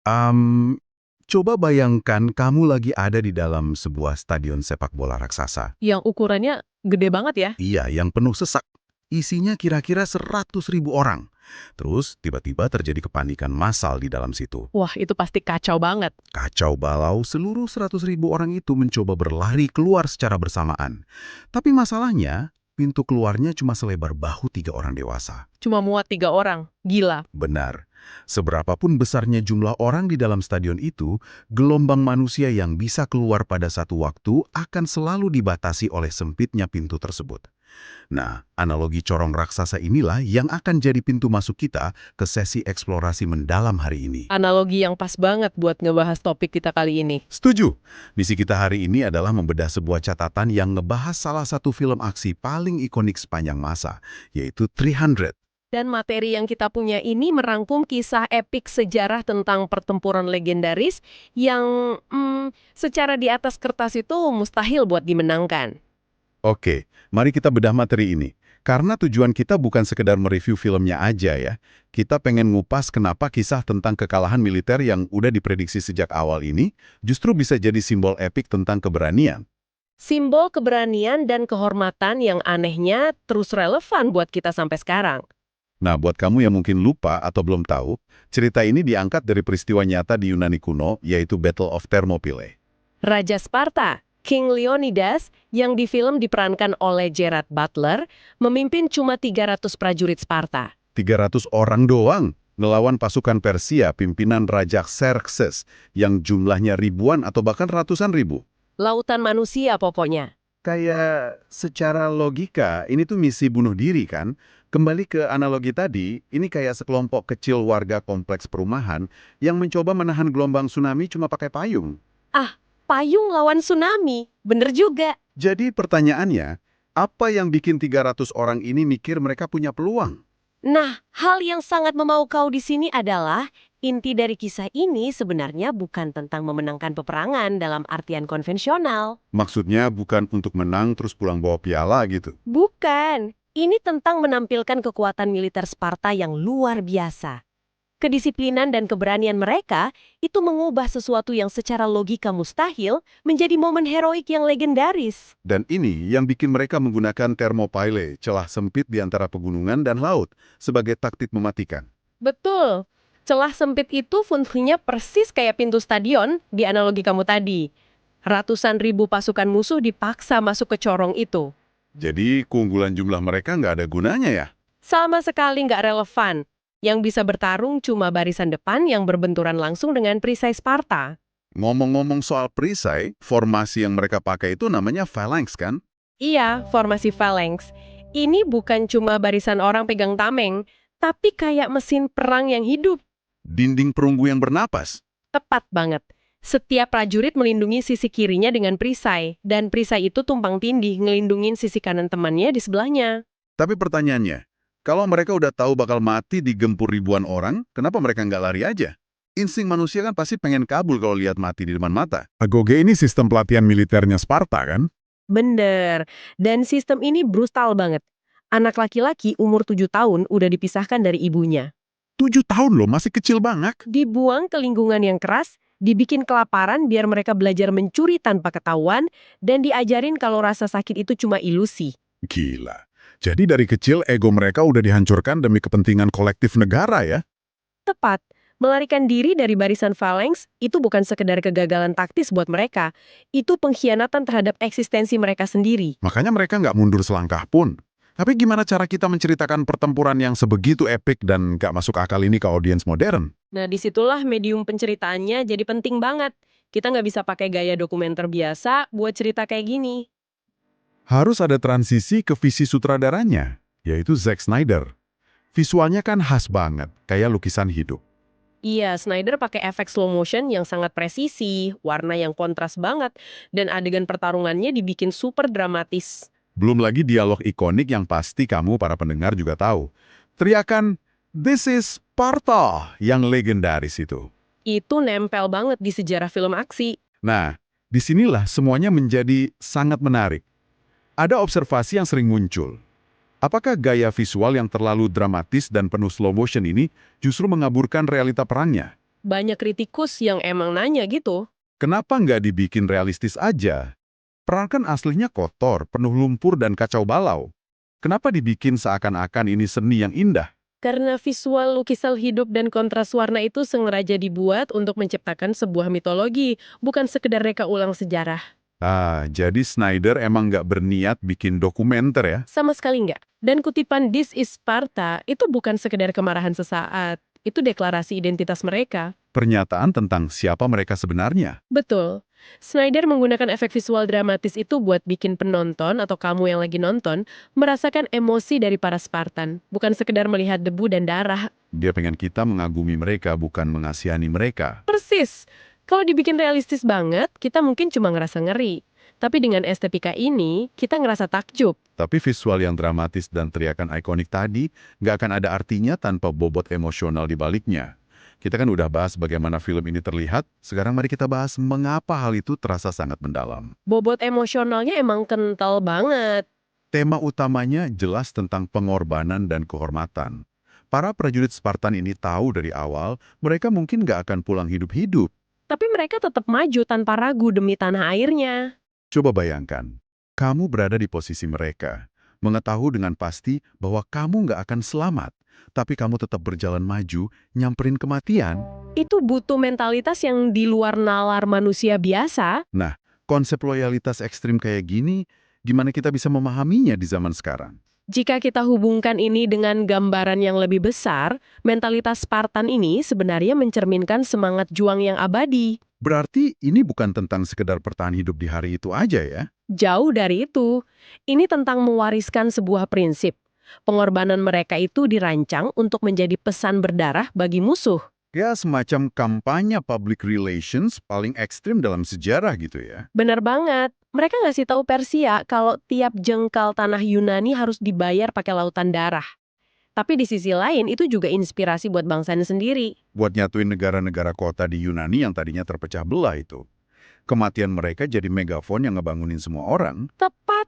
Am, Coba bayangkan kamu lagi ada di dalam sebuah stadion sepak bola raksasa. Yang ukurannya gede banget ya? Iya, yang penuh sesak. Isinya kira-kira 100.000 orang. Terus tiba-tiba terjadi kepanikan massal di dalam situ. Wah, itu pasti kacau banget. Kacau balau, seluruh 100.000 orang itu mencoba berlari keluar secara bersamaan. Tapi masalahnya, pintu keluarnya cuma selebar bahu 3 orang dewasa. Cuma muat 3 orang. Gila. Benar. Seberapapun besarnya jumlah orang di dalam stadion itu, gelombang manusia yang bisa keluar pada satu waktu akan selalu dibatasi oleh sempitnya pintu tersebut. Nah, analogi corong raksasa inilah yang akan jadi pintu masuk kita ke sesi eksplorasi mendalam hari ini. Analogi yang pas banget buat ngebahas topik kita kali ini. Setuju. Misi kita hari ini adalah membedah sebuah catatan yang ngebahas salah satu film aksi paling ikonik sepanjang masa, yaitu 300. Dan materi yang kita punya ini merangkum kisah epik sejarah tentang pertempuran legendaris yang secara di atas kertas itu mustahil buat dimenangkan. Oke, mari kita bedah materi ini. Karena tujuan kita bukan sekedar mereview filmnya aja ya. Kita pengen ngupas kenapa kisah tentang kekalahan militer yang udah diprediksi sejak awal ini justru bisa jadi simbol epik tentang keberanian. Simbol keberanian dan kehormatan yang anehnya terus relevan buat kita sampai sekarang. Nah, buat kamu yang mungkin lupa atau belum tahu, cerita ini diangkat dari peristiwa nyata di Yunani kuno, yaitu Battle of Thermopylae. Raja Sparta, King Leonidas, yang di film diperankan oleh Gerard Butler, memimpin cuma 300 prajurit Sparta. 300 orang doang ngelawan pasukan Persia pimpinan Raja Xerxes yang jumlahnya ribuan atau bahkan ratusan ribu. Lautan manusia pokoknya. Kayak secara logika, ini tuh misi bunuh diri kan? Kembali ke analogi tadi, ini kayak sekelompok kecil warga kompleks perumahan yang mencoba menahan gelombang tsunami cuma pakai payung. Ah, payung lawan tsunami. Bener juga. Jadi pertanyaannya, apa yang bikin 300 orang ini mikir mereka punya peluang? Nah, hal yang sangat memukau di sini adalah inti dari kisah ini sebenarnya bukan tentang memenangkan peperangan dalam artian konvensional. Maksudnya bukan untuk menang terus pulang bawa piala gitu. Bukan. Ini tentang menampilkan kekuatan militer Sparta yang luar biasa. Kedisiplinan dan keberanian mereka itu mengubah sesuatu yang secara logika mustahil menjadi momen heroik yang legendaris. Dan ini yang bikin mereka menggunakan Thermopylae, celah sempit di antara pegunungan dan laut, sebagai taktik mematikan. Betul. Celah sempit itu fungsinya persis kayak pintu stadion di analogi kamu tadi. Ratusan ribu pasukan musuh dipaksa masuk ke corong itu. Jadi keunggulan jumlah mereka nggak ada gunanya ya? Sama sekali nggak relevan. Yang bisa bertarung cuma barisan depan yang berbenturan langsung dengan perisai Sparta. Ngomong-ngomong soal perisai, formasi yang mereka pakai itu namanya phalanx kan? Iya, formasi phalanx. Ini bukan cuma barisan orang pegang tameng, tapi kayak mesin perang yang hidup. Dinding perunggu yang bernapas. Tepat banget. Setiap prajurit melindungi sisi kirinya dengan perisai, dan perisai itu tumpang tindih ngelindungin sisi kanan temannya di sebelahnya. Tapi pertanyaannya, kalau mereka udah tahu bakal mati digempur ribuan orang, kenapa mereka nggak lari aja? Insting manusia kan pasti pengen kabur kalau lihat mati di depan mata. Agoge ini sistem pelatihan militernya Sparta kan? Bener. Dan sistem ini brutal banget. Anak laki-laki umur 7 tahun udah dipisahkan dari ibunya. 7 tahun loh, masih kecil banget. Dibuang ke lingkungan yang keras, dibikin kelaparan biar mereka belajar mencuri tanpa ketahuan, dan diajarin kalau rasa sakit itu cuma ilusi. Gila. Jadi dari kecil ego mereka udah dihancurkan demi kepentingan kolektif negara ya? Tepat. Melarikan diri dari barisan phalanx itu bukan sekedar kegagalan taktis buat mereka. Itu pengkhianatan terhadap eksistensi mereka sendiri. Makanya mereka nggak mundur selangkah pun. Tapi gimana cara kita menceritakan pertempuran yang sebegitu epik dan nggak masuk akal ini ke audiens modern? Nah, disitulah medium penceritaannya jadi penting banget. Kita nggak bisa pakai gaya dokumenter biasa buat cerita kayak gini. Harus ada transisi ke visi sutradaranya, yaitu Zack Snyder. Visualnya kan khas banget, kayak lukisan hidup. Iya, Snyder pakai efek slow motion yang sangat presisi, warna yang kontras banget, dan adegan pertarungannya dibikin super dramatis. Belum lagi dialog ikonik yang pasti kamu para pendengar juga tahu. Teriakan, "This is Sparta," yang legendaris itu. Itu nempel banget di sejarah film aksi. Nah, disinilah semuanya menjadi sangat menarik. Ada observasi yang sering muncul. Apakah gaya visual yang terlalu dramatis dan penuh slow motion ini justru mengaburkan realita perangnya? Banyak kritikus yang emang nanya gitu. Kenapa nggak dibikin realistis aja? Perang kan aslinya kotor, penuh lumpur dan kacau balau. Kenapa dibikin seakan-akan ini seni yang indah? Karena visual lukisan hidup dan kontras warna itu sengaja dibuat untuk menciptakan sebuah mitologi, bukan sekedar reka ulang sejarah. Jadi Snyder emang nggak berniat bikin dokumenter ya? Sama sekali nggak. Dan kutipan This is Sparta itu bukan sekedar kemarahan sesaat. Itu deklarasi identitas mereka. Pernyataan tentang siapa mereka sebenarnya. Betul. Snyder menggunakan efek visual dramatis itu buat bikin penonton atau kamu yang lagi nonton merasakan emosi dari para Spartan, bukan sekedar melihat debu dan darah. Dia pengen kita mengagumi mereka, bukan mengasihani mereka. Persis. Kalau dibikin realistis banget, kita mungkin cuma ngerasa ngeri. Tapi dengan estetika ini, kita ngerasa takjub. Tapi visual yang dramatis dan teriakan ikonik tadi nggak akan ada artinya tanpa bobot emosional di baliknya. Kita kan udah bahas bagaimana film ini terlihat, sekarang mari kita bahas mengapa hal itu terasa sangat mendalam. Bobot emosionalnya emang kental banget. Tema utamanya jelas tentang pengorbanan dan kehormatan. Para prajurit Spartan ini tahu dari awal mereka mungkin nggak akan pulang hidup-hidup. Tapi mereka tetap maju tanpa ragu demi tanah airnya. Coba bayangkan, kamu berada di posisi mereka, mengetahui dengan pasti bahwa kamu nggak akan selamat, tapi kamu tetap berjalan maju, nyamperin kematian. Itu butuh mentalitas yang di luar nalar manusia biasa. Nah, konsep loyalitas ekstrim kayak gini, gimana kita bisa memahaminya di zaman sekarang? Jika kita hubungkan ini dengan gambaran yang lebih besar, mentalitas Spartan ini sebenarnya mencerminkan semangat juang yang abadi. Berarti ini bukan tentang sekedar bertahan hidup di hari itu aja ya? Jauh dari itu, ini tentang mewariskan sebuah prinsip. Pengorbanan mereka itu dirancang untuk menjadi pesan berdarah bagi musuh. Ya, semacam kampanye public relations paling ekstrim dalam sejarah gitu ya. Benar banget. Mereka ngasih tahu Persia kalau tiap jengkal tanah Yunani harus dibayar pakai lautan darah. Tapi di sisi lain, itu juga inspirasi buat bangsanya sendiri. Buat nyatuin negara-negara kota di Yunani yang tadinya terpecah belah itu. Kematian mereka jadi megafon yang ngebangunin semua orang. Tepat.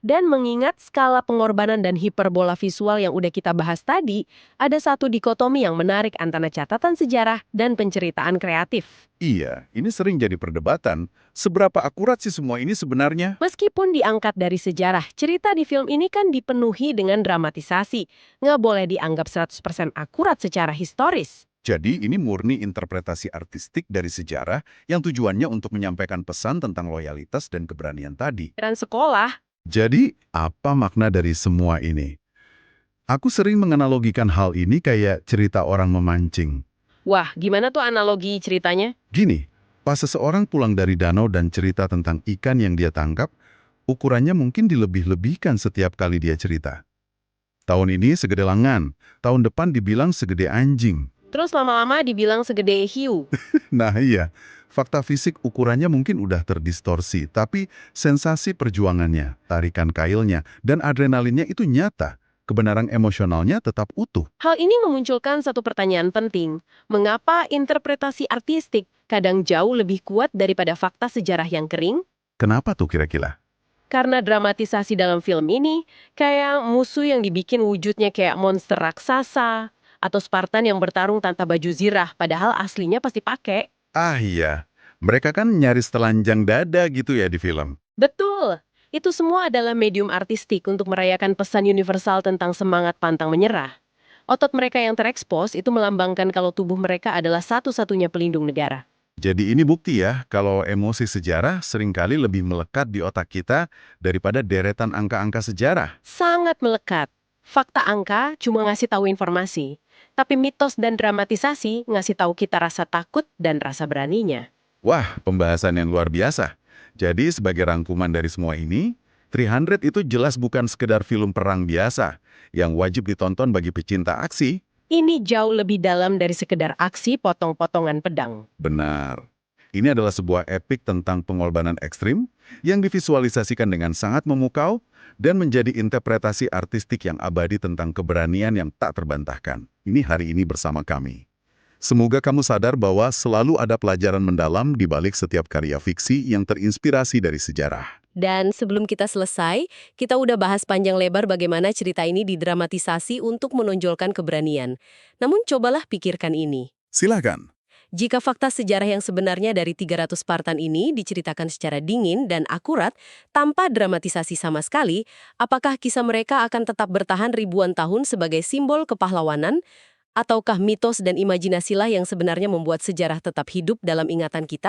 Dan mengingat skala pengorbanan dan hiperbola visual yang udah kita bahas tadi, ada satu dikotomi yang menarik antara catatan sejarah dan penceritaan kreatif. Iya, ini sering jadi perdebatan. Seberapa akurat sih semua ini sebenarnya? Meskipun diangkat dari sejarah, cerita di film ini kan dipenuhi dengan dramatisasi. Nggak boleh dianggap 100% akurat secara historis. Jadi ini murni interpretasi artistik dari sejarah yang tujuannya untuk menyampaikan pesan tentang loyalitas dan keberanian tadi. Dan sekolah, Jadi, apa makna dari semua ini? Aku sering menganalogikan hal ini kayak cerita orang memancing. wah gimana tuh analogi ceritanya? Gini, pas seseorang pulang dari danau dan cerita tentang ikan yang dia tangkap, ukurannya mungkin dilebih-lebihkan setiap kali dia cerita. Tahun ini segede lengan, tahun depan dibilang segede anjing. Terus lama-lama dibilang segede hiu. Nah iya, fakta fisik ukurannya mungkin udah terdistorsi, tapi sensasi perjuangannya, tarikan kailnya, dan adrenalinnya itu nyata. Kebenaran emosionalnya tetap utuh. Hal ini memunculkan satu pertanyaan penting. Mengapa interpretasi artistik kadang jauh lebih kuat daripada fakta sejarah yang kering? Kenapa tuh kira-kira? Karena dramatisasi dalam film ini, kayak musuh yang dibikin wujudnya kayak monster raksasa, atau Spartan yang bertarung tanpa baju zirah, padahal aslinya pasti pakai. Ah iya, mereka kan nyaris telanjang dada gitu ya di film. Betul! Itu semua adalah medium artistik untuk merayakan pesan universal tentang semangat pantang menyerah. Otot mereka yang terekspos itu melambangkan kalau tubuh mereka adalah satu-satunya pelindung negara. Jadi ini bukti ya, kalau emosi sejarah seringkali lebih melekat di otak kita daripada deretan angka-angka sejarah. Sangat melekat. Fakta angka cuma ngasih tahu informasi, tapi mitos dan dramatisasi ngasih tahu kita rasa takut dan rasa beraninya. Wah, pembahasan yang luar biasa. Jadi sebagai rangkuman dari semua ini, 300 itu jelas bukan sekedar film perang biasa yang wajib ditonton bagi pecinta aksi. Ini jauh lebih dalam dari sekedar aksi potong-potongan pedang. Benar. Ini adalah sebuah epik tentang pengorbanan ekstrim yang divisualisasikan dengan sangat memukau dan menjadi interpretasi artistik yang abadi tentang keberanian yang tak terbantahkan. Ini hari ini bersama kami. Semoga kamu sadar bahwa selalu ada pelajaran mendalam di balik setiap karya fiksi yang terinspirasi dari sejarah. Dan sebelum kita selesai, kita udah bahas panjang lebar bagaimana cerita ini didramatisasi untuk menonjolkan keberanian. Namun cobalah pikirkan ini. Silakan. Jika fakta sejarah yang sebenarnya dari 300 Spartan ini diceritakan secara dingin dan akurat, tanpa dramatisasi sama sekali, apakah kisah mereka akan tetap bertahan ribuan tahun sebagai simbol kepahlawanan? Ataukah mitos dan imajinasilah yang sebenarnya membuat sejarah tetap hidup dalam ingatan kita?